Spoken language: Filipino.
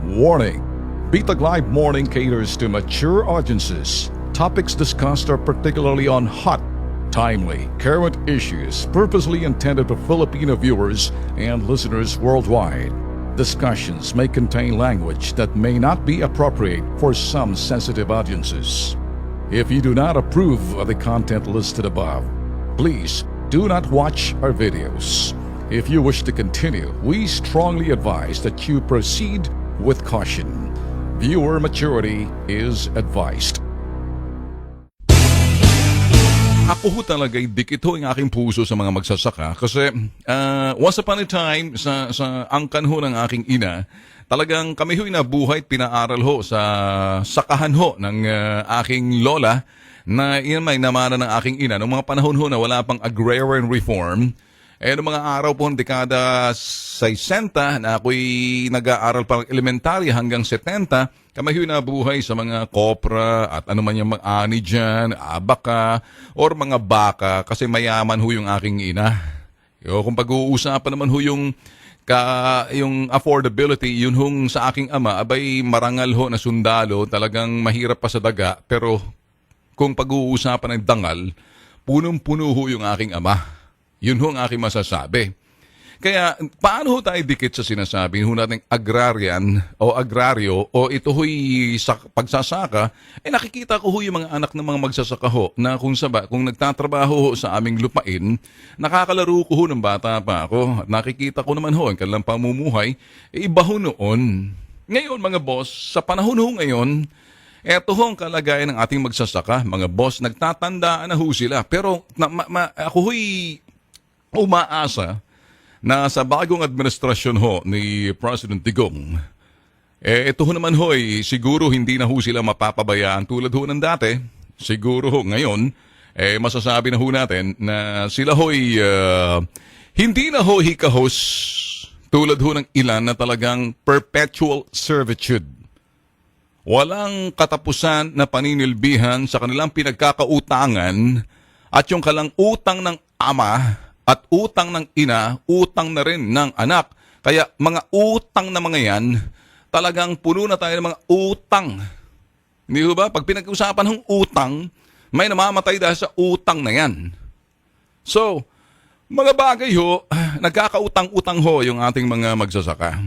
Warning! Bitag Live Morning caters to mature audiences. Topics discussed are particularly on hot, timely, current issues purposely intended for Filipino viewers and listeners worldwide. Discussions may contain language that may not be appropriate for some sensitive audiences. If you do not approve of the content listed above, please do not watch our videos. If you wish to continue, we strongly advise that you proceed with caution. Viewer maturity is advised. Ako ho talaga'y dikit ho ang aking puso sa mga magsasaka kasi once upon a time sa angkan ho ng aking ina, talagang kami ho'y nabuhay at pinaaral ho sa sakahan ho ng aking lola na iyan may namana ng aking ina. Noong mga panahon ho na wala pang agrarian reform, noong mga araw po ng dekada 60 na ako'y nag-aaral parang elementary hanggang 70, kami ho'y nabuhay sa mga kopra at ano man yung mag-ani dyan, abaka, or mga baka kasi mayaman ho yung aking ina. Kung pag-uusapan naman ho yung affordability, yun hong sa aking ama, abay marangal ho na sundalo, talagang mahirap pa sa daga, pero kung pag-uusapan ng dangal, punong-puno ho yung aking ama. Yun ho ang aking masasabi. Kaya, paano ho tayo dikit sa sinasabi ho natin agrarian o agraryo o ito ho'y pagsasaka, nakikita ko ho yung mga anak ng mga magsasaka ho na kung nagtatrabaho ho sa aming lupain, nakakalaro ko ho ng bata pa ako. At nakikita ko naman ho ang kanilang pamumuhay, iba ho noon. Ngayon mga boss, sa panahon ho ngayon, eto ho ang kalagayan ng ating magsasaka. Mga boss, nagtatandaan na ho sila. Pero ako ho'y umaasa na sa bagong administrasyon ho ni President Digong, ito ho naman ho'y siguro hindi na ho sila mapapabayaan tulad ho ng dati. Siguro ho ngayon, masasabi na ho natin na sila ho'y hindi na ho hikahos tulad ho ng ilan na talagang perpetual servitude. Walang katapusan na paninilbihan sa kanilang pinagkakautangan at yung kalang utang ng ama at utang ng ina, utang na rin ng anak. Kaya mga utang na mga yan, talagang puno na tayo ng mga utang. Hindi ba? Pag pinag-usapan ng utang, may namamatay dahil sa utang na yan. So, mga bagay ho, nagkakautang-utang ho yung ating mga magsasaka.